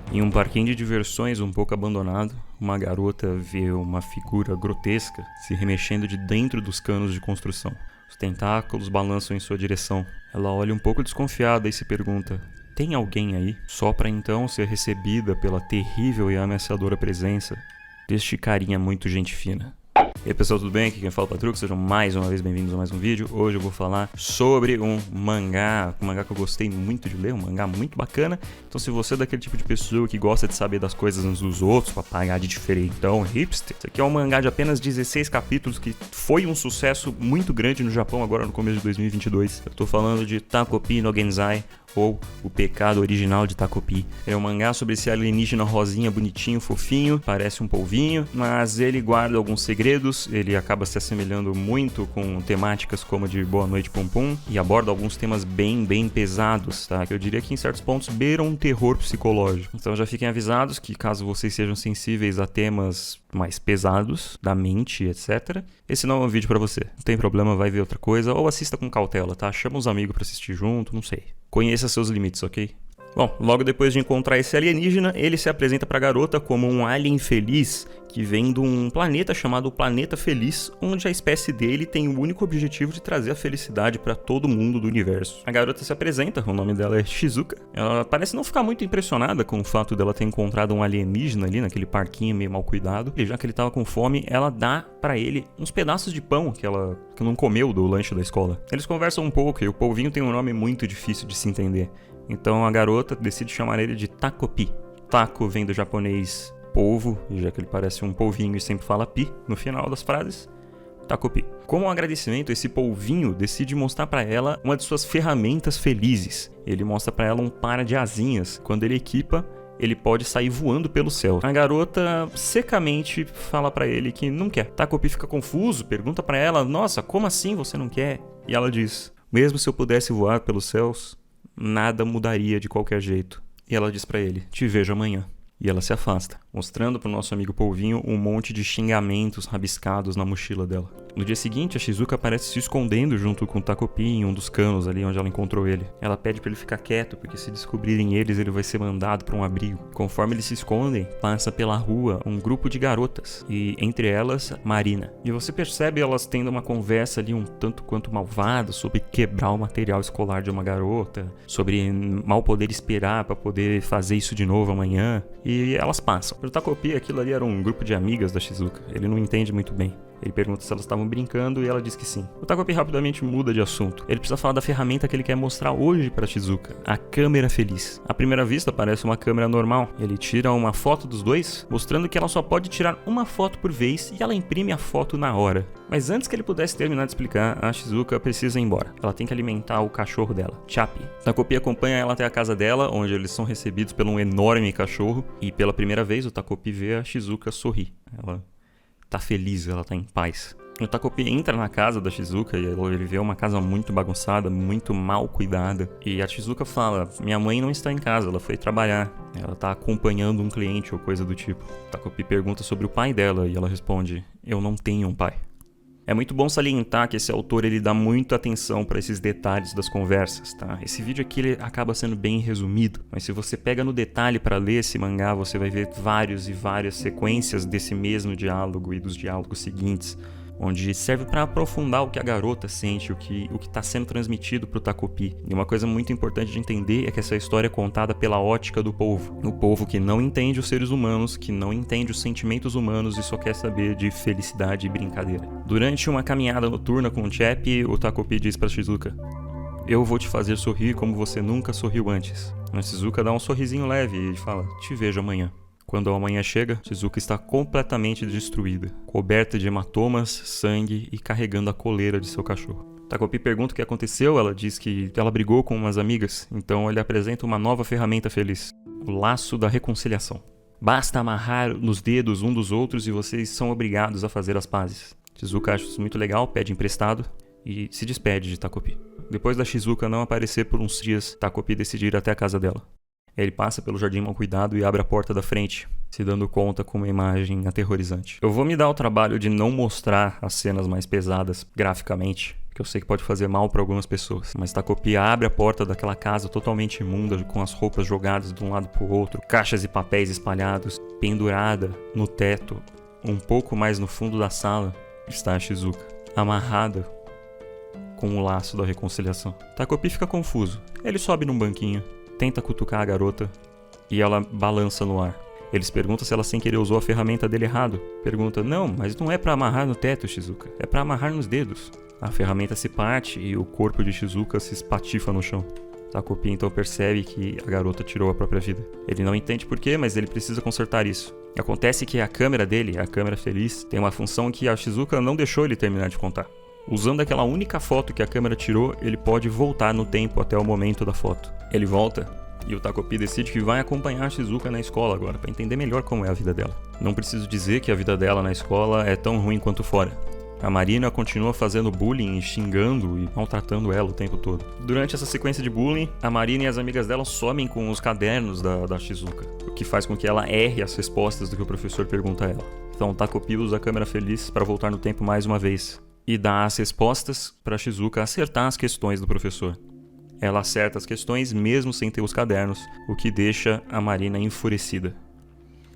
Em um parquinho de diversões um pouco abandonado, uma garota vê uma figura grotesca se remexendo de dentro dos canos de construção. Os tentáculos balançam em sua direção. Ela olha um pouco desconfiada e se pergunta: tem alguém aí? Só para então ser recebida pela terrível e ameaçadora presença deste carinha muito gente fina. E aí pessoal, tudo bem? Aqui quem fala é o Patruco, sejam mais uma vez bem-vindos a mais um vídeo. Hoje eu vou falar sobre um mangá que eu gostei muito de ler, um mangá muito bacana. Então se você é daquele tipo de pessoa que gosta de saber das coisas uns dos outros, papagaio de diferentão, hipster, esse aqui é um mangá de apenas 16 capítulos que foi um sucesso muito grande no Japão agora no começo de 2022. Eu tô falando de Takopi no Genzai, ou O Pecado Original de Takopi. É um mangá sobre esse alienígena rosinha, bonitinho, fofinho, parece um polvinho, mas ele guarda alguns segredos, ele acaba se assemelhando muito com temáticas como de Boa Noite Pum Pum, e aborda alguns temas bem pesados, tá? Que eu diria que em certos pontos beiram um terror psicológico. Então já fiquem avisados que caso vocês sejam sensíveis a temas mais pesados, da mente, etc., esse não é um vídeo pra você. Não tem problema, vai ver outra coisa, ou assista com cautela, tá? Chama uns amigos pra assistir junto, não sei. Conheça seus limites, ok? Bom, logo depois de encontrar esse alienígena, ele se apresenta pra garota como um alien feliz que vem de um planeta chamado Planeta Feliz, onde a espécie dele tem o único objetivo de trazer a felicidade pra todo mundo do universo. A garota se apresenta, o nome dela é Shizuka. Ela parece não ficar muito impressionada com o fato dela ter encontrado um alienígena ali naquele parquinho meio mal cuidado. E já que ele tava com fome, ela dá pra ele uns pedaços de pão que não comeu do lanche da escola. Eles conversam um pouco e o polvinho tem um nome muito difícil de se entender. Então a garota decide chamar ele de Takopi. Tako vem do japonês polvo, já que ele parece um polvinho e sempre fala pi no final das frases. Takopi. Como um agradecimento, esse polvinho decide mostrar pra ela uma de suas ferramentas felizes. Ele mostra pra ela um par de asinhas. Quando ele equipa, ele pode sair voando pelo céu. A garota secamente fala pra ele que não quer. Takopi fica confuso, pergunta pra ela: nossa, como assim você não quer? E ela diz: mesmo se eu pudesse voar pelos céus, nada mudaria de qualquer jeito. E ela diz pra ele: te vejo amanhã. E ela se afasta, mostrando pro nosso amigo polvinho um monte de xingamentos rabiscados na mochila dela. No dia seguinte, a Shizuka aparece se escondendo junto com o Takopi em um dos canos ali onde ela encontrou ele. Ela pede pra ele ficar quieto, porque se descobrirem eles, ele vai ser mandado pra um abrigo. Conforme eles se escondem, passa pela rua um grupo de garotas, e entre elas, Marina. E você percebe elas tendo uma conversa ali um tanto quanto malvada sobre quebrar o material escolar de uma garota, sobre mal poder esperar pra poder fazer isso de novo amanhã. E elas passam. Pro Takopi, aquilo ali era um grupo de amigas da Shizuka. Ele não entende muito bem. Ele pergunta se elas estavam brincando e ela diz que sim. O Takopi rapidamente muda de assunto. Ele precisa falar da ferramenta que ele quer mostrar hoje pra Shizuka, a câmera feliz. À primeira vista parece uma câmera normal. Ele tira uma foto dos dois, mostrando que ela só pode tirar uma foto por vez e ela imprime a foto na hora. Mas antes que ele pudesse terminar de explicar, a Shizuka precisa ir embora. Ela tem que alimentar o cachorro dela, Chappie. Takopi acompanha ela até a casa dela, onde eles são recebidos por um enorme cachorro. E pela primeira vez o Takopi vê a Shizuka sorrir. Ela tá feliz, ela tá em paz. O Takopi entra na casa da Shizuka e ele vê uma casa muito bagunçada, muito mal cuidada. E a Shizuka fala: minha mãe não está em casa, ela foi trabalhar. Ela tá acompanhando um cliente ou coisa do tipo. O Takopi pergunta sobre o pai dela e ela responde: eu não tenho um pai. É muito bom salientar que esse autor ele dá muita atenção para esses detalhes das conversas, tá? Esse vídeo aqui ele acaba sendo bem resumido, mas se você pega no detalhe para ler esse mangá, você vai ver várias sequências desse mesmo diálogo e dos diálogos seguintes, onde serve para aprofundar o que a garota sente, o que está sendo transmitido pro Takopi. E uma coisa muito importante de entender é que essa história é contada pela ótica do povo. O povo que não entende os seres humanos, que não entende os sentimentos humanos e só quer saber de felicidade e brincadeira. Durante uma caminhada noturna com o Chappie, o Takopi diz pra Shizuka: eu vou te fazer sorrir como você nunca sorriu antes. A Shizuka dá um sorrisinho leve e fala: te vejo amanhã. Quando a manhã chega, Shizuka está completamente destruída, coberta de hematomas, sangue e carregando a coleira de seu cachorro. Takopi pergunta o que aconteceu, ela diz que ela brigou com umas amigas, então ele apresenta uma nova ferramenta feliz: o laço da reconciliação. Basta amarrar nos dedos um dos outros e vocês são obrigados a fazer as pazes. Shizuka acha isso muito legal, pede emprestado e se despede de Takopi. Depois da Shizuka não aparecer por uns dias, Takopi decide ir até a casa dela. Ele passa pelo jardim mal cuidado e abre a porta da frente, se dando conta com uma imagem aterrorizante. Eu vou me dar o trabalho de não mostrar as cenas mais pesadas graficamente, que eu sei que pode fazer mal para algumas pessoas. Mas Takopi abre a porta daquela casa totalmente imunda, com as roupas jogadas de um lado pro outro, caixas e papéis espalhados, pendurada no teto, um pouco mais no fundo da sala, está a Shizuka, amarrada com o laço da reconciliação. Takopi fica confuso. Ele sobe num banquinho, tenta cutucar a garota e ela balança no ar. Eles perguntam se ela sem querer usou a ferramenta dele errado. Pergunta, não, mas não é pra amarrar no teto, Shizuka. É pra amarrar nos dedos. A ferramenta se parte e o corpo de Shizuka se espatifa no chão. Takopi então percebe que a garota tirou a própria vida. Ele não entende porquê, mas ele precisa consertar isso. Acontece que a câmera dele, a câmera feliz, tem uma função que a Shizuka não deixou ele terminar de contar. Usando aquela única foto que a câmera tirou, ele pode voltar no tempo até o momento da foto. Ele volta e o Takopi decide que vai acompanhar a Shizuka na escola agora, para entender melhor como é a vida dela. Não preciso dizer que a vida dela na escola é tão ruim quanto fora. A Marina continua fazendo bullying e xingando e maltratando ela o tempo todo. Durante essa sequência de bullying, a Marina e as amigas dela somem com os cadernos da Shizuka, o que faz com que ela erre as respostas do que o professor pergunta a ela. Então Takopi usa a câmera feliz para voltar no tempo mais uma vez e dá as respostas para Shizuka acertar as questões do professor. Ela acerta as questões mesmo sem ter os cadernos, o que deixa a Marina enfurecida.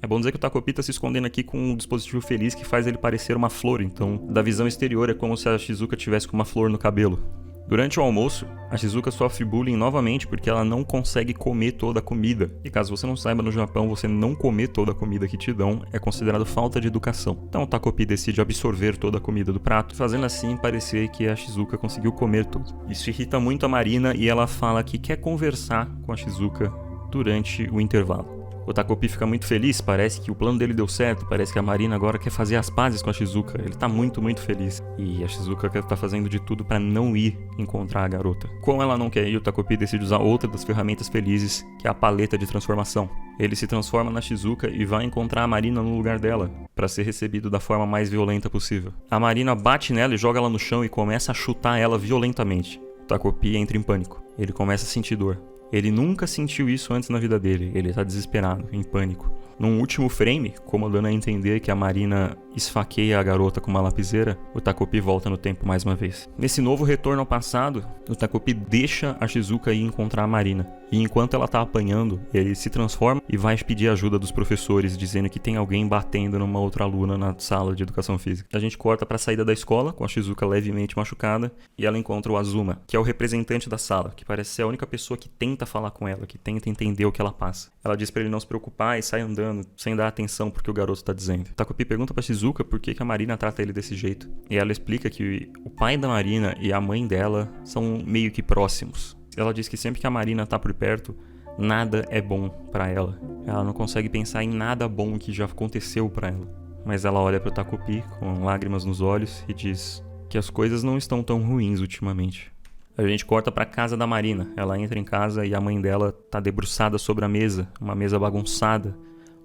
É bom dizer que o Takopi está se escondendo aqui com um dispositivo feliz que faz ele parecer uma flor, então da visão exterior é como se a Shizuka tivesse com uma flor no cabelo. Durante o almoço, a Shizuka sofre bullying novamente porque ela não consegue comer toda a comida. E caso você não saiba, no Japão, você não comer toda a comida que te dão é considerado falta de educação. Então o Takopi decide absorver toda a comida do prato, fazendo assim parecer que a Shizuka conseguiu comer tudo. Isso irrita muito a Marina e ela fala que quer conversar com a Shizuka durante o intervalo. O Takopi fica muito feliz, parece que o plano dele deu certo, parece que a Marina agora quer fazer as pazes com a Shizuka. Ele tá muito feliz. E a Shizuka tá fazendo de tudo pra não ir encontrar a garota. Como ela não quer ir, o Takopi decide usar outra das ferramentas felizes, que é a paleta de transformação. Ele se transforma na Shizuka e vai encontrar a Marina no lugar dela, pra ser recebido da forma mais violenta possível. A Marina bate nela e joga ela no chão e começa a chutar ela violentamente. O Takopi entra em pânico. Ele começa a sentir dor. Ele nunca sentiu isso antes na vida dele, ele tá desesperado, em pânico. Num último frame, como dando a entender que a Marina esfaqueia a garota com uma lapiseira, o Takopi volta no tempo mais uma vez. Nesse novo retorno ao passado, o Takopi deixa a Shizuka ir encontrar a Marina. E enquanto ela tá apanhando, ele se transforma e vai pedir ajuda dos professores, dizendo que tem alguém batendo numa outra aluna na sala de educação física. A gente corta pra saída da escola, com a Shizuka levemente machucada, e ela encontra o Azuma, que é o representante da sala, que parece ser a única pessoa que tenta falar com ela, que tenta entender o que ela passa. Ela diz pra ele não se preocupar e sai andando, sem dar atenção pro que o garoto tá dizendo. Takopi pergunta pra Shizuka por que a Marina trata ele desse jeito. E ela explica que o pai da Marina e a mãe dela são meio que próximos. Ela diz que sempre que a Marina tá por perto, nada é bom pra ela. Ela não consegue pensar em nada bom que já aconteceu pra ela. Mas ela olha pro Takopi com lágrimas nos olhos e diz que as coisas não estão tão ruins ultimamente. A gente corta pra casa da Marina. Ela entra em casa e a mãe dela tá debruçada sobre a mesa, uma mesa bagunçada,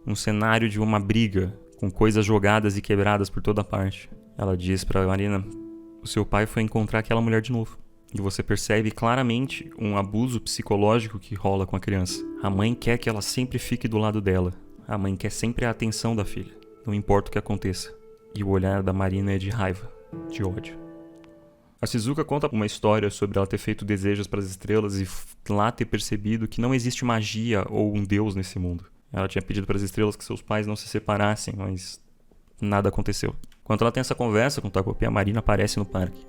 um cenário de uma briga, com coisas jogadas e quebradas por toda parte. Ela diz pra Marina: o seu pai foi encontrar aquela mulher de novo. E você percebe claramente um abuso psicológico que rola com a criança. A mãe quer que ela sempre fique do lado dela. A mãe quer sempre a atenção da filha, não importa o que aconteça. E o olhar da Marina é de raiva, de ódio. A Shizuka conta uma história sobre ela ter feito desejos para as estrelas e lá ter percebido que não existe magia ou um deus nesse mundo. Ela tinha pedido para as estrelas que seus pais não se separassem, mas nada aconteceu. Enquanto ela tem essa conversa com o Takopi, a Marina aparece no parque.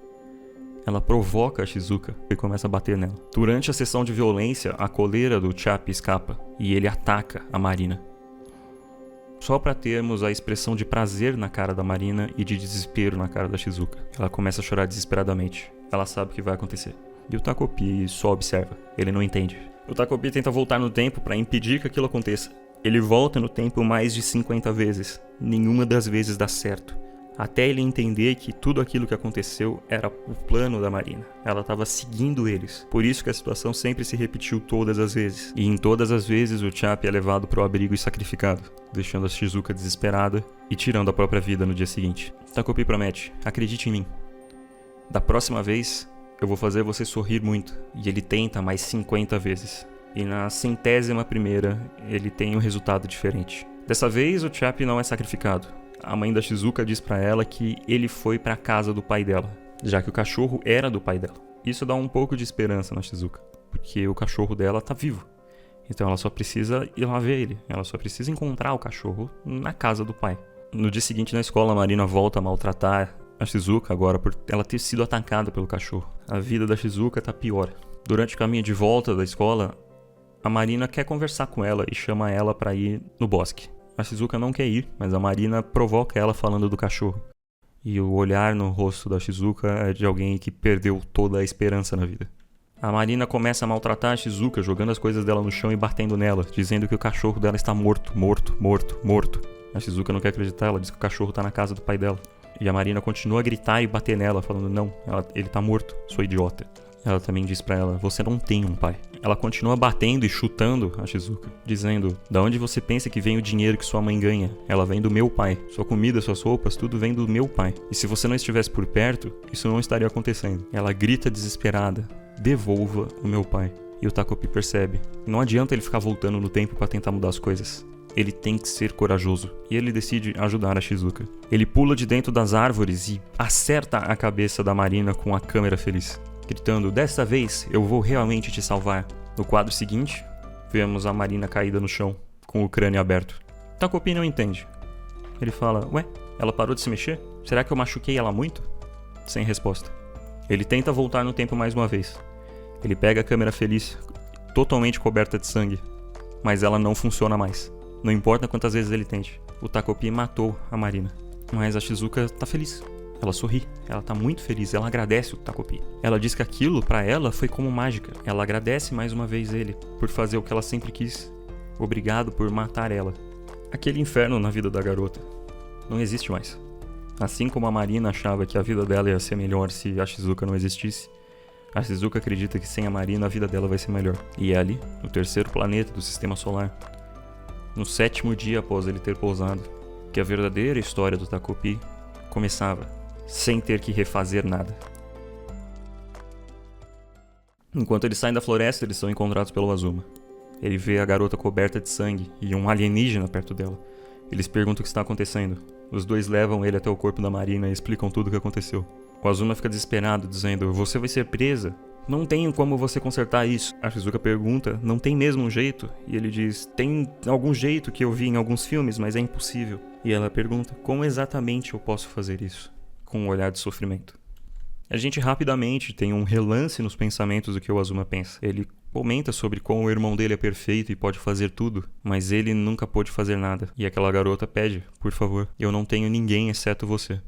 Ela provoca a Shizuka e começa a bater nela. Durante a sessão de violência, a coleira do Chapi escapa e ele ataca a Marina. Só para termos a expressão de prazer na cara da Marina e de desespero na cara da Shizuka. Ela começa a chorar desesperadamente. Ela sabe o que vai acontecer. E o Takopi só observa. Ele não entende. O Takopi tenta voltar no tempo para impedir que aquilo aconteça. Ele volta no tempo mais de 50 vezes. Nenhuma das vezes dá certo. Até ele entender que tudo aquilo que aconteceu era o plano da Marina. Ela estava seguindo eles. Por isso que a situação sempre se repetiu todas as vezes. E em todas as vezes o Chapi é levado para o abrigo e sacrificado, deixando a Shizuka desesperada e tirando a própria vida no dia seguinte. Takopi promete: acredite em mim. Da próxima vez, eu vou fazer você sorrir muito. E ele tenta mais 50 vezes. E na 100ª, ele tem um resultado diferente. Dessa vez, o Chapi não é sacrificado. A mãe da Shizuka diz pra ela que ele foi pra casa do pai dela. já que o cachorro era do pai dela. Isso dá um pouco de esperança na Shizuka, porque o cachorro dela tá vivo. Então ela só precisa ir lá ver ele, ela só precisa encontrar o cachorro na casa do pai. No dia seguinte na escola, a Marina volta a maltratar a Shizuka agora por ela ter sido atacada pelo cachorro. A vida da Shizuka tá pior. Durante o caminho de volta da escola, a Marina quer conversar com ela e chama ela pra ir no bosque. A Shizuka não quer ir, mas a Marina provoca ela falando do cachorro. E o olhar no rosto da Shizuka é de alguém que perdeu toda a esperança na vida. A Marina começa a maltratar a Shizuka, jogando as coisas dela no chão e batendo nela, dizendo que o cachorro dela está morto. A Shizuka não quer acreditar, ela diz que o cachorro está na casa do pai dela. E a Marina continua a gritar e bater nela, falando, não, ele está morto, sou idiota. Ela também diz pra ela, você não tem um pai. Ela continua batendo e chutando a Shizuka, dizendo, da onde você pensa que vem o dinheiro que sua mãe ganha? Ela vem do meu pai. Sua comida, suas roupas, tudo vem do meu pai. E se você não estivesse por perto, isso não estaria acontecendo. Ela grita desesperada, devolva o meu pai. E o Takopi percebe. Não adianta ele ficar voltando no tempo pra tentar mudar as coisas. Ele tem que ser corajoso. E ele decide ajudar a Shizuka. Ele pula de dentro das árvores e acerta a cabeça da Marina com a câmera feliz, gritando, dessa vez eu vou realmente te salvar. No quadro seguinte, vemos a Marina caída no chão, com o crânio aberto. Takopi não entende. Ele fala, ué, ela parou de se mexer? Será que eu machuquei ela muito? Sem resposta. Ele tenta voltar no tempo mais uma vez. Ele pega a câmera feliz, totalmente coberta de sangue, mas ela não funciona mais. Não importa quantas vezes ele tente. O Takopi matou a Marina, mas a Shizuka tá feliz. Ela sorri, ela tá muito feliz, ela agradece o Takopi. Ela diz que aquilo, pra ela, foi como mágica. Ela agradece mais uma vez ele, por fazer o que ela sempre quis. Obrigado por matar ela. Aquele inferno na vida da garota não existe mais. Assim como a Marina achava que a vida dela ia ser melhor se a Shizuka não existisse, a Shizuka acredita que sem a Marina a vida dela vai ser melhor. E é ali, no terceiro planeta do Sistema Solar, no 7º dia após ele ter pousado, que a verdadeira história do Takopi começava, sem ter que refazer nada. Enquanto eles saem da floresta, eles são encontrados pelo Azuma. Ele vê a garota coberta de sangue e um alienígena perto dela. Eles perguntam o que está acontecendo. Os dois levam ele até o corpo da Marina e explicam tudo o que aconteceu. O Azuma fica desesperado, dizendo, você vai ser presa? Não tem como você consertar isso. A Shizuka pergunta, não tem mesmo um jeito? E ele diz, tem algum jeito que eu vi em alguns filmes, mas é impossível. E ela pergunta, como exatamente eu posso fazer isso? Com um olhar de sofrimento. A gente rapidamente tem um relance nos pensamentos do que o Azuma pensa. Ele comenta sobre como o irmão dele é perfeito e pode fazer tudo, mas ele nunca pôde fazer nada. E aquela garota pede, por favor, eu não tenho ninguém exceto você.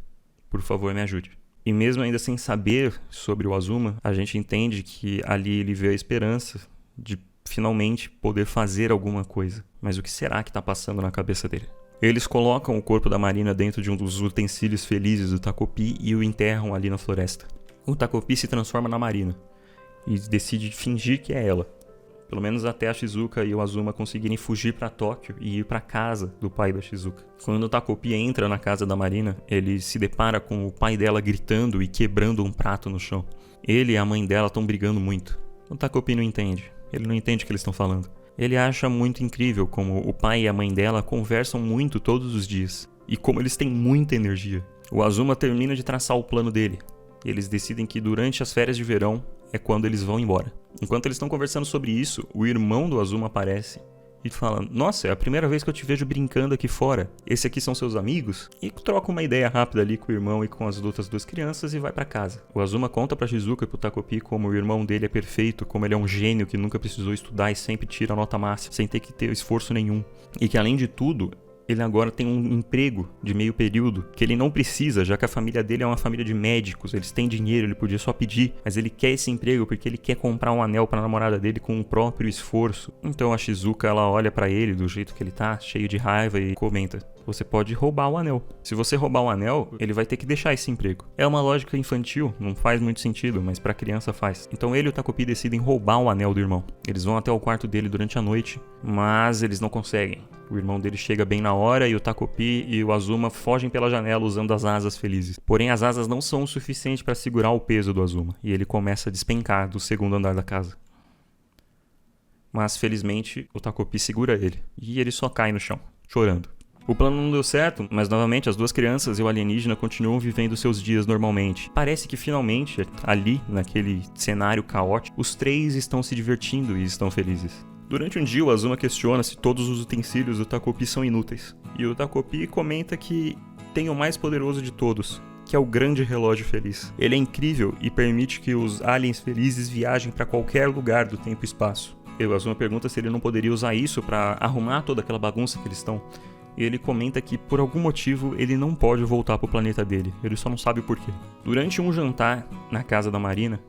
Por favor, me ajude. E mesmo ainda sem saber sobre o Azuma, a gente entende que ali ele vê a esperança de finalmente poder fazer alguma coisa. Mas o que será que está passando na cabeça dele? Eles colocam o corpo da Marina dentro de um dos utensílios felizes do Takopi e o enterram ali na floresta. O Takopi se transforma na Marina e decide fingir que é ela. Pelo menos até a Shizuka e o Azuma conseguirem fugir para Tóquio e ir para casa do pai da Shizuka. Quando o Takopi entra na casa da Marina, ele se depara com o pai dela gritando e quebrando um prato no chão. Ele e a mãe dela estão brigando muito. O Takopi não entende. Ele não entende o que eles estão falando. Ele acha muito incrível como o pai e a mãe dela conversam muito todos os dias. E como eles têm muita energia. O Azuma termina de traçar o plano dele. Eles decidem que durante as férias de verão é quando eles vão embora. Enquanto eles estão conversando sobre isso, o irmão do Azuma aparece e fala, nossa, é a primeira vez que eu te vejo brincando aqui fora. Esse aqui são seus amigos? E troca uma ideia rápida ali com o irmão e com as outras duas crianças e vai pra casa. O Azuma conta pra Shizuka e pro Takopi como o irmão dele é perfeito, como ele é um gênio que nunca precisou estudar e sempre tira a nota máxima, sem ter que ter esforço nenhum. E que além de tudo, ele agora tem um emprego de meio período que ele não precisa, já que a família dele é uma família de médicos, eles têm dinheiro, ele podia só pedir, mas ele quer esse emprego porque ele quer comprar um anel pra namorada dele com o próprio esforço. Então a Shizuka, ela olha pra ele do jeito que ele tá, cheio de raiva e comenta, você pode roubar o anel. Se você roubar o anel, ele vai ter que deixar esse emprego. É uma lógica infantil, não faz muito sentido, mas pra criança faz. Então ele e o Takopi decidem roubar o anel do irmão. Eles vão até o quarto dele durante a noite, mas eles não conseguem. O irmão dele chega bem na hora e o Takopi e o Azuma fogem pela janela usando as asas felizes. Porém, as asas não são o suficiente para segurar o peso do Azuma e ele começa a despencar do segundo andar da casa. Mas, felizmente, o Takopi segura ele e ele só cai no chão, chorando. O plano não deu certo, mas novamente as duas crianças e o alienígena continuam vivendo seus dias normalmente. Parece que finalmente, ali, naquele cenário caótico, os três estão se divertindo e estão felizes. Durante um dia, o Azuma questiona se todos os utensílios do Takopi são inúteis. E o Takopi comenta que tem o mais poderoso de todos, que é o grande relógio feliz. Ele é incrível e permite que os aliens felizes viajem para qualquer lugar do tempo e espaço. E o Azuma pergunta se ele não poderia usar isso para arrumar toda aquela bagunça que eles estão. E ele comenta que, por algum motivo, ele não pode voltar pro planeta dele. Ele só não sabe o porquê. Durante um jantar na casa da Marina,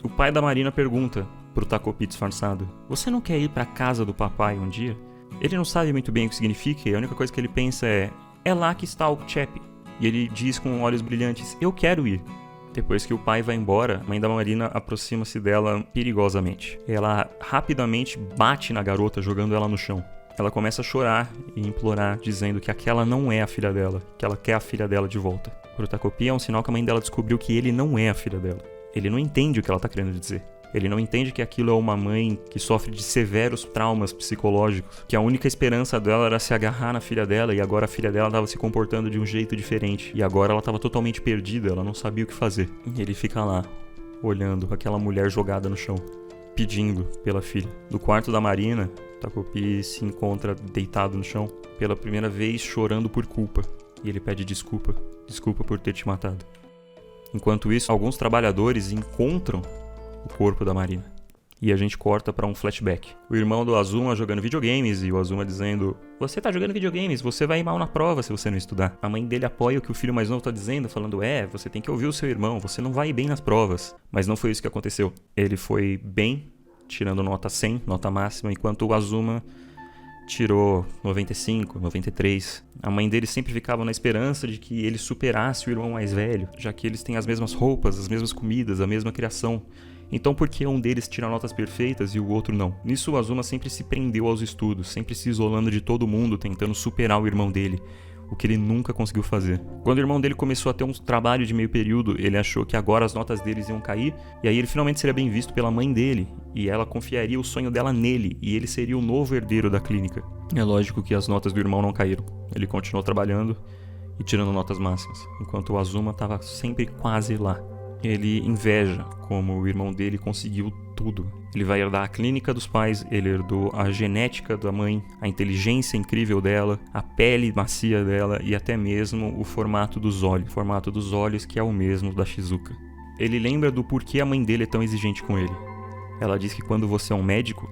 o pai da Marina pergunta pro Takopi disfarçado: "Você não quer ir pra casa do papai um dia?" Ele não sabe muito bem o que significa e a única coisa que ele pensa é lá que está o Chap. E ele diz com olhos brilhantes: "Eu quero ir." Depois que o pai vai embora, a mãe da Marina aproxima-se dela perigosamente. Ela rapidamente bate na garota, jogando ela no chão. Ela começa a chorar e implorar, dizendo que aquela não é a filha dela, que ela quer a filha dela de volta. Pro Takopi é um sinal que a mãe dela descobriu que ele não é a filha dela. Ele não entende o que ela tá querendo dizer. Ele não entende que aquilo é uma mãe que sofre de severos traumas psicológicos, que a única esperança dela era se agarrar na filha dela e agora a filha dela estava se comportando de um jeito diferente. E agora ela estava totalmente perdida, ela não sabia o que fazer. E ele fica lá, olhando aquela mulher jogada no chão, pedindo pela filha. No quarto da Marina, Takopi se encontra deitado no chão, pela primeira vez chorando por culpa. E ele pede desculpa. Desculpa por ter te matado. Enquanto isso, alguns trabalhadores encontram o corpo da Marina. E a gente corta pra um flashback. O irmão do Azuma jogando videogames e o Azuma dizendo: "Você tá jogando videogames, você vai ir mal na prova se você não estudar." A mãe dele apoia o que o filho mais novo tá dizendo, falando: "Você tem que ouvir o seu irmão, você não vai ir bem nas provas." Mas não foi isso que aconteceu. Ele foi bem, tirando nota 100, nota máxima, enquanto o Azuma tirou 95, 93. A mãe dele sempre ficava na esperança de que ele superasse o irmão mais velho, já que eles têm as mesmas roupas, as mesmas comidas, a mesma criação. Então por que um deles tira notas perfeitas e o outro não? Nisso o Azuma sempre se prendeu aos estudos, sempre se isolando de todo mundo, tentando superar o irmão dele, o que ele nunca conseguiu fazer. Quando o irmão dele começou a ter um trabalho de meio período, ele achou que agora as notas deles iam cair, e aí ele finalmente seria bem visto pela mãe dele, e ela confiaria o sonho dela nele, e ele seria o novo herdeiro da clínica. É lógico que as notas do irmão não caíram. Ele continuou trabalhando e tirando notas máximas, enquanto o Azuma estava sempre quase lá. Ele inveja como o irmão dele conseguiu tudo. Ele vai herdar a clínica dos pais, ele herdou a genética da mãe, a inteligência incrível dela, a pele macia dela e até mesmo o formato dos olhos. O formato dos olhos que é o mesmo da Shizuka. Ele lembra do porquê a mãe dele é tão exigente com ele. Ela diz que quando você é um médico,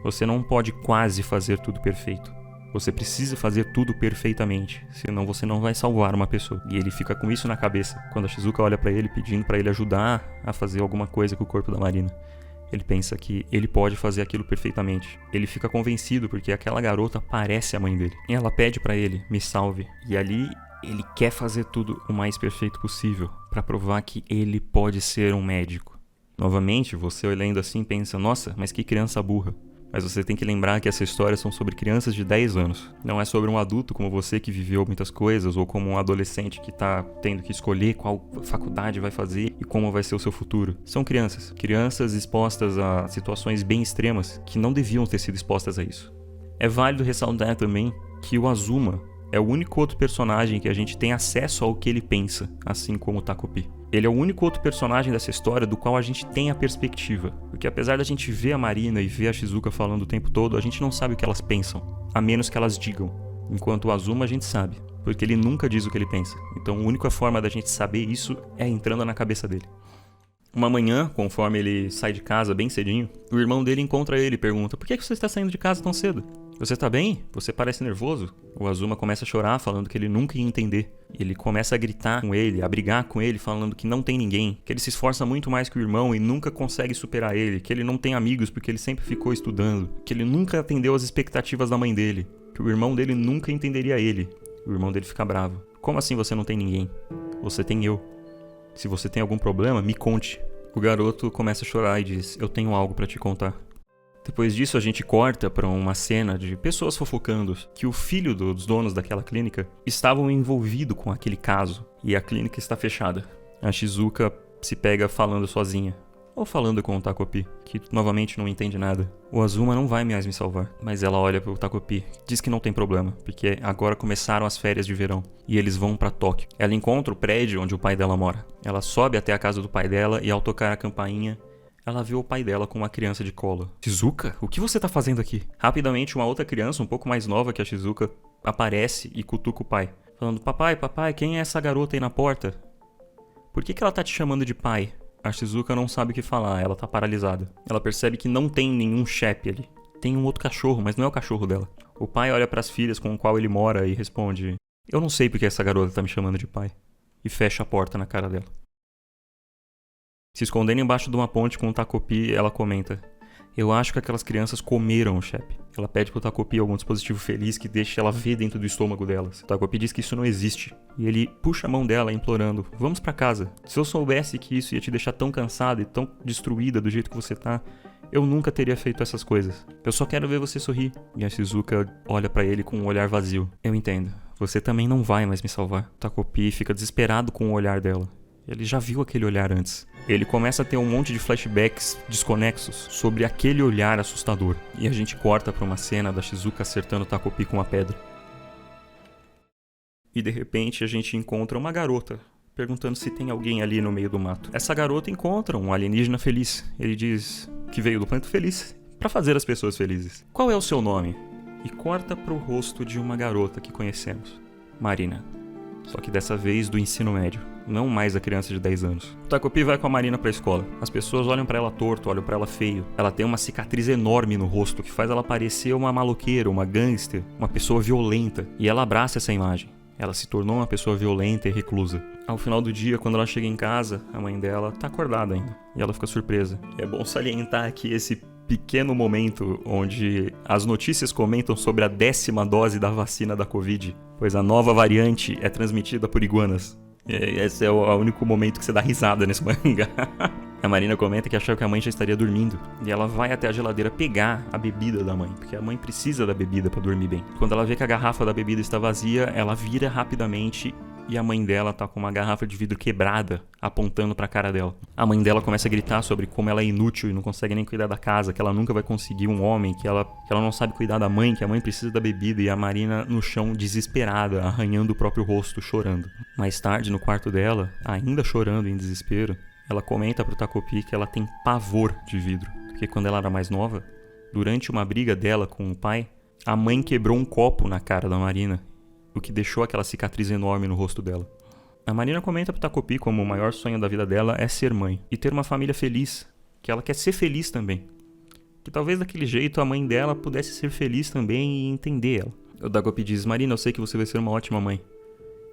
você não pode quase fazer tudo perfeito. Você precisa fazer tudo perfeitamente, senão você não vai salvar uma pessoa. E ele fica com isso na cabeça quando a Shizuka olha pra ele pedindo pra ele ajudar a fazer alguma coisa com o corpo da Marina. Ele pensa que ele pode fazer aquilo perfeitamente. Ele fica convencido porque aquela garota parece a mãe dele. E ela pede pra ele: "Me salve." E ali ele quer fazer tudo o mais perfeito possível pra provar que ele pode ser um médico. Novamente, você olhando assim pensa: "Nossa, mas que criança burra." Mas você tem que lembrar que essa história são sobre crianças de 10 anos. Não é sobre um adulto como você que viveu muitas coisas, ou como um adolescente que tá tendo que escolher qual faculdade vai fazer e como vai ser o seu futuro. São crianças. Crianças expostas a situações bem extremas que não deviam ter sido expostas a isso. É válido ressaltar também que o Azuma é o único outro personagem que a gente tem acesso ao que ele pensa, assim como o Takopi. Ele é o único outro personagem dessa história do qual a gente tem a perspectiva. Porque apesar da gente ver a Marina e ver a Shizuka falando o tempo todo, a gente não sabe o que elas pensam, a menos que elas digam. Enquanto o Azuma a gente sabe, porque ele nunca diz o que ele pensa. Então a única forma da gente saber isso é entrando na cabeça dele. Uma manhã, conforme ele sai de casa bem cedinho, o irmão dele encontra ele e pergunta: "Por que você está saindo de casa tão cedo? Você tá bem? Você parece nervoso." O Azuma começa a chorar, falando que ele nunca ia entender. Ele começa a gritar com ele, a brigar com ele, falando que não tem ninguém, que ele se esforça muito mais que o irmão e nunca consegue superar ele, que ele não tem amigos porque ele sempre ficou estudando, que ele nunca atendeu às expectativas da mãe dele, que o irmão dele nunca entenderia ele. O irmão dele fica bravo. "Como assim você não tem ninguém? Você tem eu. Se você tem algum problema, me conte." O garoto começa a chorar e diz: "Eu tenho algo pra te contar." Depois disso, a gente corta para uma cena de pessoas fofocando que o filho dos donos daquela clínica estavam envolvido com aquele caso e a clínica está fechada. A Shizuka se pega falando sozinha. ou falando com o Takopi, que novamente não entende nada. O Azuma não vai mais me salvar, mas ela olha pro Takopi, diz que não tem problema, porque agora começaram as férias de verão e eles vão pra Tóquio. Ela encontra o prédio onde o pai dela mora. Ela sobe até a casa do pai dela e ao tocar a campainha, ela vê o pai dela com uma criança de colo. Shizuka, o que você tá fazendo aqui? Rapidamente, uma outra criança, um pouco mais nova que a Shizuka, aparece e cutuca o pai, falando: papai, quem é essa garota aí na porta? Por que ela tá te chamando de pai? A Shizuka não sabe o que falar, ela tá paralisada. Ela percebe que não tem nenhum chefe ali. Tem um outro cachorro, mas não é o cachorro dela. O pai olha pras filhas com o qual ele mora e responde: eu não sei porque essa garota tá me chamando de pai. E fecha a porta na cara dela. Se escondendo embaixo de uma ponte com o Takopi, ela comenta: eu acho que aquelas crianças comeram o chefe. Ela pede pro Takopi algum dispositivo feliz que deixe ela ver dentro do estômago delas. O Takopi diz que isso não existe. E ele puxa a mão dela implorando: vamos pra casa. Se eu soubesse que isso ia te deixar tão cansada e tão destruída do jeito que você tá, eu nunca teria feito essas coisas. Eu só quero ver você sorrir. E a Shizuka olha pra ele com um olhar vazio. Eu entendo. Você também não vai mais me salvar. O Takopi fica desesperado com o olhar dela. Ele já viu aquele olhar antes. Ele começa a ter um monte de flashbacks desconexos sobre aquele olhar assustador. E a gente corta pra uma cena da Shizuka acertando o Takopi com uma pedra. E de repente a gente encontra uma garota, perguntando se tem alguém ali no meio do mato. Essa garota encontra um alienígena feliz. Ele diz que veio do planeta feliz pra fazer as pessoas felizes. Qual é o seu nome? E corta pro rosto de uma garota que conhecemos. Marina. Só que dessa vez do ensino médio, não mais a criança de 10 anos. O Takopi vai com a Marina pra escola. As pessoas olham pra ela torto, olham pra ela feio. Ela tem uma cicatriz enorme no rosto que faz ela parecer uma maloqueira, uma gangster, uma pessoa violenta. E ela abraça essa imagem. Ela se tornou uma pessoa violenta e reclusa. Ao final do dia, quando ela chega em casa, a mãe dela tá acordada ainda. E ela fica surpresa. É bom salientar aqui esse pequeno momento onde as notícias comentam sobre a 10ª dose da vacina da Covid, pois a nova variante é transmitida por iguanas. E esse é o único momento que você dá risada nesse mangá. A Marina comenta que achou que a mãe já estaria dormindo, e ela vai até a geladeira pegar a bebida da mãe, porque a mãe precisa da bebida para dormir bem. Quando ela vê que a garrafa da bebida está vazia, ela vira rapidamente e a mãe dela tá com uma garrafa de vidro quebrada apontando pra cara dela. A mãe dela começa a gritar sobre como ela é inútil e não consegue nem cuidar da casa, que ela nunca vai conseguir um homem, que ela não sabe cuidar da mãe, que a mãe precisa da bebida, e a Marina no chão desesperada, arranhando o próprio rosto, chorando. Mais tarde, no quarto dela, ainda chorando em desespero, ela comenta pro Takopi que ela tem pavor de vidro, porque quando ela era mais nova, durante uma briga dela com o pai, a mãe quebrou um copo na cara da Marina, o que deixou aquela cicatriz enorme no rosto dela. A Marina comenta pro Takopi como o maior sonho da vida dela é ser mãe e ter uma família feliz, que ela quer ser feliz também. Que talvez daquele jeito a mãe dela pudesse ser feliz também e entender ela. O Takopi diz: Marina, eu sei que você vai ser uma ótima mãe.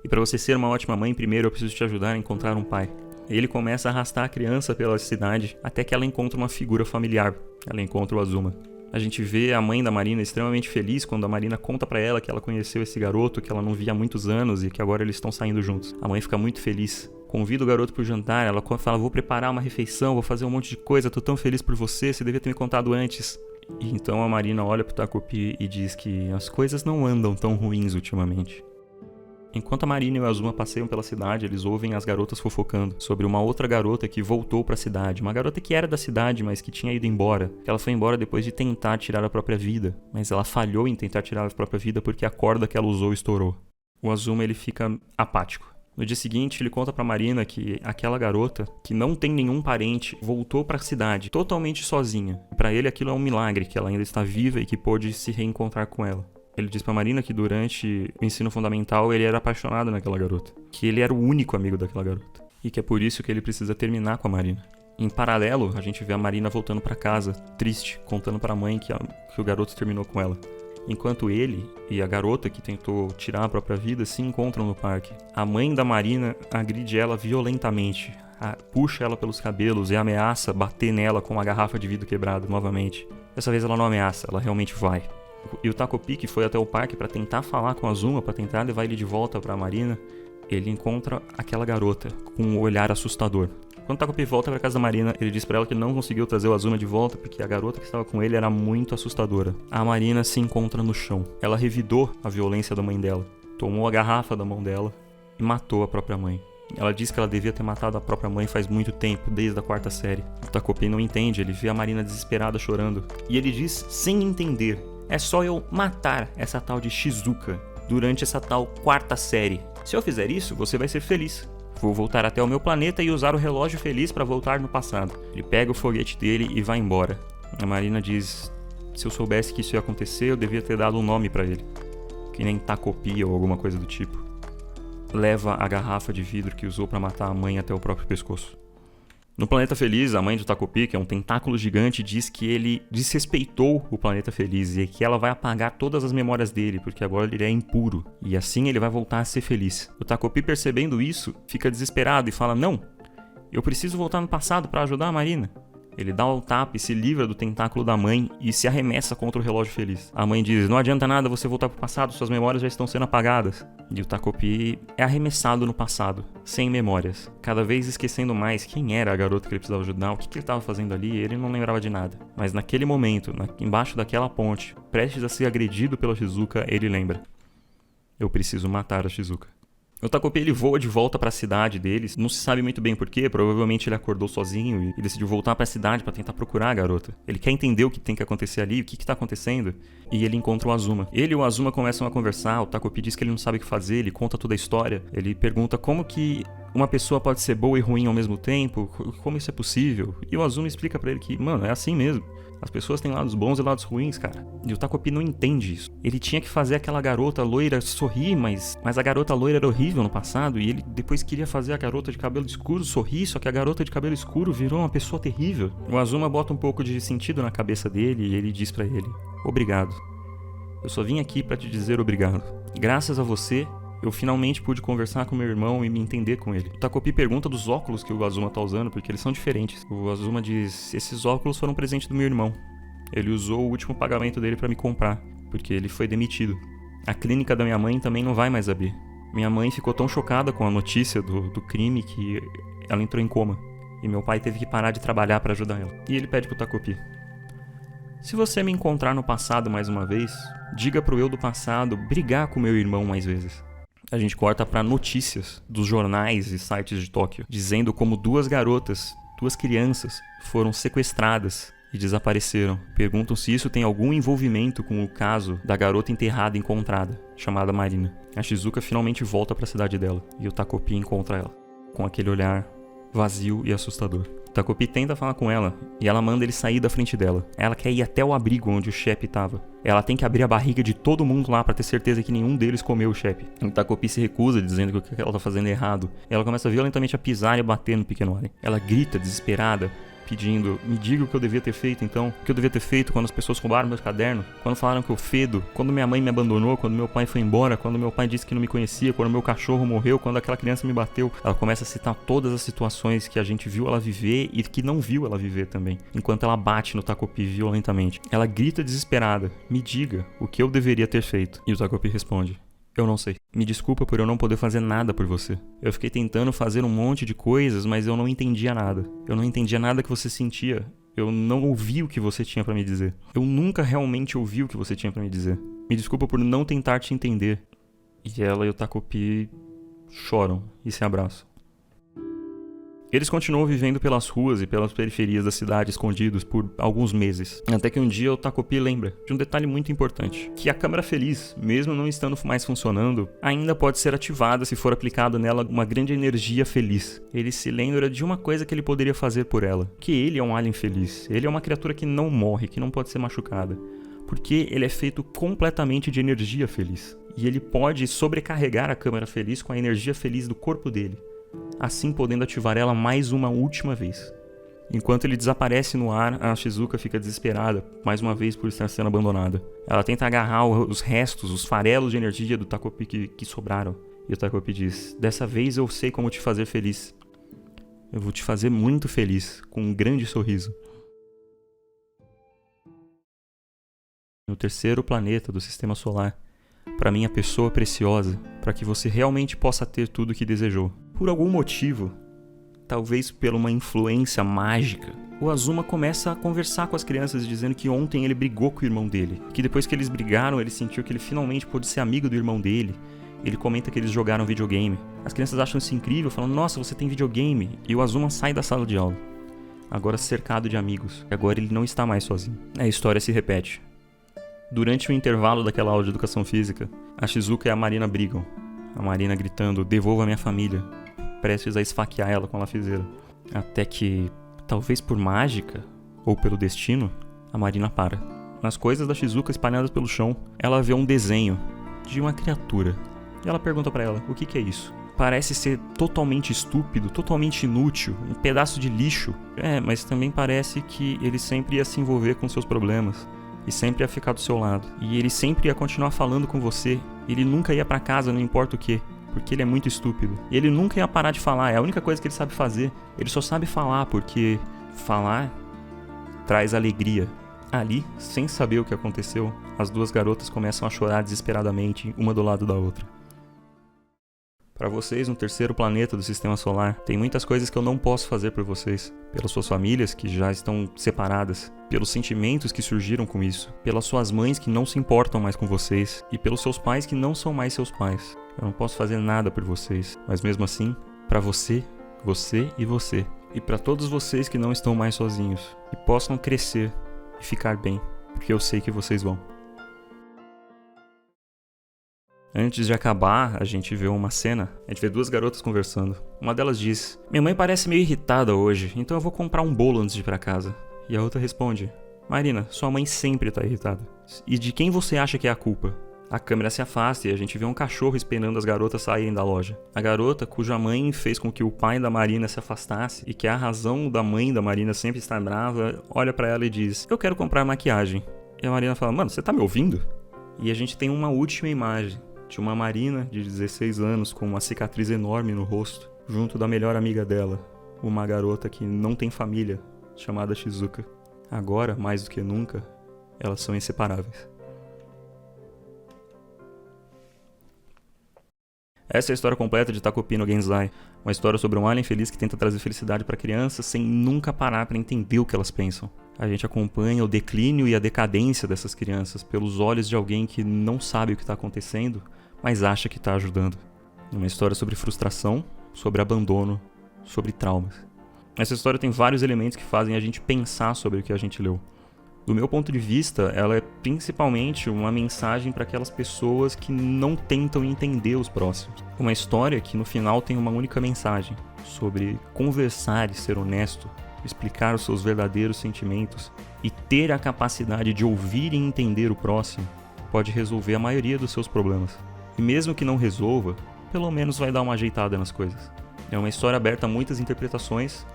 E para você ser uma ótima mãe, primeiro eu preciso te ajudar a encontrar um pai. E ele começa a arrastar a criança pela cidade até que ela encontra uma figura familiar. Ela encontra o Azuma. A gente vê a mãe da Marina extremamente feliz quando a Marina conta pra ela que ela conheceu esse garoto que ela não via há muitos anos e que agora eles estão saindo juntos. A mãe fica muito feliz. Convida o garoto pro jantar, ela fala: vou preparar uma refeição, vou fazer um monte de coisa, tô tão feliz por você devia ter me contado antes. E então a Marina olha pro Takopi e diz que as coisas não andam tão ruins ultimamente. Enquanto a Marina e o Azuma passeiam pela cidade, eles ouvem as garotas fofocando sobre uma outra garota que voltou pra cidade. Uma garota que era da cidade, mas que tinha ido embora. Ela foi embora depois de tentar tirar a própria vida, mas ela falhou em tentar tirar a própria vida porque a corda que ela usou estourou. O Azuma, ele fica apático. No dia seguinte, ele conta pra Marina que aquela garota, que não tem nenhum parente, voltou pra cidade totalmente sozinha. Pra ele aquilo é um milagre, que ela ainda está viva e que pôde se reencontrar com ela. Ele diz pra Marina que durante o ensino fundamental ele era apaixonado naquela garota, que ele era o único amigo daquela garota, e que é por isso que ele precisa terminar com a Marina. Em paralelo, a gente vê a Marina voltando pra casa, triste, contando pra mãe que o garoto terminou com ela. Enquanto ele e a garota que tentou tirar a própria vida se encontram no parque. A mãe da Marina agride ela violentamente, puxa ela pelos cabelos e ameaça bater nela com uma garrafa de vidro quebrado novamente. Dessa vez ela não ameaça, ela realmente vai. E o Takopi, que foi até o parque para tentar falar com a Azuma, para tentar levar ele de volta para a Marina, ele encontra aquela garota com um olhar assustador. Quando o Takopi volta para casa da Marina, ele diz para ela que ele não conseguiu trazer o Azuma de volta porque a garota que estava com ele era muito assustadora. A Marina se encontra no chão. Ela revidou a violência da mãe dela, tomou a garrafa da mão dela e matou a própria mãe. Ela diz que ela devia ter matado a própria mãe faz muito tempo, desde a 4ª série. O Takopi não entende, ele vê a Marina desesperada chorando. E ele diz, sem entender, é só eu matar essa tal de Shizuka durante essa tal 4ª série. Se eu fizer isso, você vai ser feliz. Vou voltar até o meu planeta e usar o relógio feliz para voltar no passado. Ele pega o foguete dele e vai embora. A Marina diz, se eu soubesse que isso ia acontecer, eu devia ter dado um nome para ele. Que nem Takopi ou alguma coisa do tipo. Leva a garrafa de vidro que usou para matar a mãe até o próprio pescoço. No Planeta Feliz, a mãe do Takopi, que é um tentáculo gigante, diz que ele desrespeitou o Planeta Feliz e que ela vai apagar todas as memórias dele, porque agora ele é impuro, e assim ele vai voltar a ser feliz. O Takopi, percebendo isso, fica desesperado e fala, não, eu preciso voltar no passado para ajudar a Marina. Ele dá o tapa e se livra do tentáculo da mãe e se arremessa contra o relógio feliz. A mãe diz, não adianta nada você voltar pro passado, suas memórias já estão sendo apagadas. E o Takopi é arremessado no passado, sem memórias. Cada vez esquecendo mais quem era a garota que ele precisava ajudar, o que ele estava fazendo ali, ele não lembrava de nada. Mas naquele momento, embaixo daquela ponte, prestes a ser agredido pela Shizuka, ele lembra. Eu preciso matar a Shizuka. O Takopi ele voa de volta para a cidade deles, não se sabe muito bem porquê, provavelmente ele acordou sozinho e decidiu voltar para a cidade para tentar procurar a garota. Ele quer entender o que tem que acontecer ali, o que está acontecendo, e ele encontra o Azuma. Ele e o Azuma começam a conversar, o Takopi diz que ele não sabe o que fazer, ele conta toda a história, ele pergunta como que uma pessoa pode ser boa e ruim ao mesmo tempo, como isso é possível, e o Azuma explica para ele que, mano, é assim mesmo. As pessoas têm lados bons e lados ruins, cara. E o Takopi não entende isso. Ele tinha que fazer aquela garota loira sorrir, mas a garota loira era horrível no passado. E ele depois queria fazer a garota de cabelo escuro sorrir, só que a garota de cabelo escuro virou uma pessoa terrível. O Azuma bota um pouco de sentido na cabeça dele e ele diz pra ele, obrigado. Eu só vim aqui pra te dizer obrigado. Graças a você, eu finalmente pude conversar com meu irmão e me entender com ele. O Takopi pergunta dos óculos que o Azuma tá usando, porque eles são diferentes. O Azuma diz, esses óculos foram presente do meu irmão. Ele usou o último pagamento dele pra me comprar, porque ele foi demitido. A clínica da minha mãe também não vai mais abrir. Minha mãe ficou tão chocada com a notícia do crime que ela entrou em coma. E meu pai teve que parar de trabalhar pra ajudar ela. E ele pede pro Takopi, se você me encontrar no passado mais uma vez, diga pro eu do passado brigar com meu irmão mais vezes. A gente corta para notícias dos jornais e sites de Tóquio, dizendo como 2 garotas, 2 crianças, foram sequestradas e desapareceram. Perguntam se isso tem algum envolvimento com o caso da garota enterrada encontrada, chamada Marina. A Shizuka finalmente volta para a cidade dela e o Takopi encontra ela, com aquele olhar vazio e assustador. O Takopi tenta falar com ela e ela manda ele sair da frente dela. Ela quer ir até o abrigo onde o Shep estava. Ela tem que abrir a barriga de todo mundo lá pra ter certeza que nenhum deles comeu o Shep. O Takopi se recusa, dizendo que o que ela tá fazendo é errado. Ela começa violentamente a pisar e a bater no pequeno alien. Ela grita, desesperada, pedindo, me diga o que eu devia ter feito então. O que eu devia ter feito quando as pessoas roubaram meus cadernos, quando falaram que eu fedo, quando minha mãe me abandonou, quando meu pai foi embora, quando meu pai disse que não me conhecia, quando meu cachorro morreu, quando aquela criança me bateu. Ela começa a citar todas as situações que a gente viu ela viver e que não viu ela viver também, enquanto ela bate no Takopi violentamente. Ela grita desesperada, me diga o que eu deveria ter feito. E o Takopi responde, eu não sei. Me desculpa por eu não poder fazer nada por você. Eu fiquei tentando fazer um monte de coisas, mas eu não entendia nada. Eu não entendia nada que você sentia. Eu não ouvi o que você tinha pra me dizer. Eu nunca realmente ouvi o que você tinha pra me dizer. Me desculpa por não tentar te entender. E ela e o Takopi choram e se abraçam. Eles continuam vivendo pelas ruas e pelas periferias da cidade escondidos por alguns meses. Até que um dia o Takopi lembra de um detalhe muito importante. Que a câmera feliz, mesmo não estando mais funcionando, ainda pode ser ativada se for aplicado nela uma grande energia feliz. Ele se lembra de uma coisa que ele poderia fazer por ela. Que ele é um alien feliz. Ele é uma criatura que não morre, que não pode ser machucada. Porque ele é feito completamente de energia feliz. E ele pode sobrecarregar a câmera feliz com a energia feliz do corpo dele, assim podendo ativar ela mais uma última vez. Enquanto ele desaparece no ar, a Shizuka fica desesperada, mais uma vez por estar sendo abandonada. Ela tenta agarrar os restos, os farelos de energia do Takopi que sobraram. E o Takopi diz, dessa vez eu sei como te fazer feliz. Eu vou te fazer muito feliz, com um grande sorriso. No terceiro planeta do Sistema Solar, para minha pessoa preciosa, para que você realmente possa ter tudo o que desejou. Por algum motivo, talvez por uma influência mágica, o Azuma começa a conversar com as crianças dizendo que ontem ele brigou com o irmão dele, que depois que eles brigaram ele sentiu que ele finalmente pôde ser amigo do irmão dele, Ele comenta que eles jogaram videogame. As crianças acham isso incrível, falando, nossa, você tem videogame. E o Azuma sai da sala de aula, agora cercado de amigos. E agora ele não está mais sozinho. A história se repete. Durante o intervalo daquela aula de educação física, a Shizuka e a Marina brigam. A Marina gritando, devolva minha família, prestes a esfaquear ela com a lapiseira. Até que, talvez por mágica, ou pelo destino, a Marina para. Nas coisas da Shizuka espalhadas pelo chão, ela vê um desenho de uma criatura. E ela pergunta pra ela, o que é isso? Parece ser totalmente estúpido, totalmente inútil, um pedaço de lixo. Mas também parece que ele sempre ia se envolver com seus problemas. E sempre ia ficar do seu lado. E ele sempre ia continuar falando com você. Ele nunca ia pra casa, não importa o que. Porque ele é muito estúpido. E ele nunca ia parar de falar. É a única coisa que ele sabe fazer. Ele só sabe falar porque falar traz alegria. Ali, sem saber o que aconteceu, as duas garotas começam a chorar desesperadamente, uma do lado da outra. Para vocês, no terceiro planeta do Sistema Solar, tem muitas coisas que eu não posso fazer por vocês. Pelas suas famílias, que já estão separadas. Pelos sentimentos que surgiram com isso. Pelas suas mães que não se importam mais com vocês. E pelos seus pais que não são mais seus pais. Eu não posso fazer nada por vocês. Mas mesmo assim, para você, você e você. E para todos vocês que não estão mais sozinhos. E possam crescer e ficar bem. Porque eu sei que vocês vão. Antes de acabar, a gente vê uma cena, a gente vê duas garotas conversando. Uma delas diz, minha mãe parece meio irritada hoje, então eu vou comprar um bolo antes de ir pra casa. E a outra responde, Marina, sua mãe sempre tá irritada. E de quem você acha que é a culpa? A câmera se afasta e a gente vê um cachorro esperando as garotas saírem da loja. A garota, cuja mãe fez com que o pai da Marina se afastasse e que é a razão da mãe da Marina sempre estar brava, olha pra ela e diz, eu quero comprar maquiagem. E a Marina fala, mano, você tá me ouvindo? E a gente tem uma última imagem. De uma Marina de 16 anos com uma cicatriz enorme no rosto, junto da melhor amiga dela, uma garota que não tem família, chamada Shizuka. Agora, mais do que nunca, elas são inseparáveis. Essa é a história completa de Takopi no Genzai, uma história sobre um alien feliz que tenta trazer felicidade para crianças sem nunca parar para entender o que elas pensam. A gente acompanha o declínio e a decadência dessas crianças pelos olhos de alguém que não sabe o que está acontecendo, mas acha que está ajudando. Uma história sobre frustração, sobre abandono, sobre traumas. Essa história tem vários elementos que fazem a gente pensar sobre o que a gente leu. Do meu ponto de vista, ela é principalmente uma mensagem para aquelas pessoas que não tentam entender os próximos. Uma história que no final tem uma única mensagem, sobre conversar e ser honesto, explicar os seus verdadeiros sentimentos e ter a capacidade de ouvir e entender o próximo pode resolver a maioria dos seus problemas. E mesmo que não resolva, pelo menos vai dar uma ajeitada nas coisas. É uma história aberta a muitas interpretações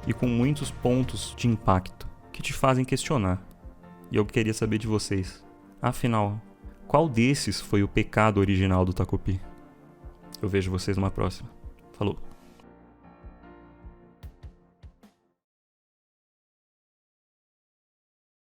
e com muitos pontos de impacto que te fazem questionar. E eu queria saber de vocês, afinal, qual desses foi o pecado original do Takopi? Eu vejo vocês numa próxima. Falou!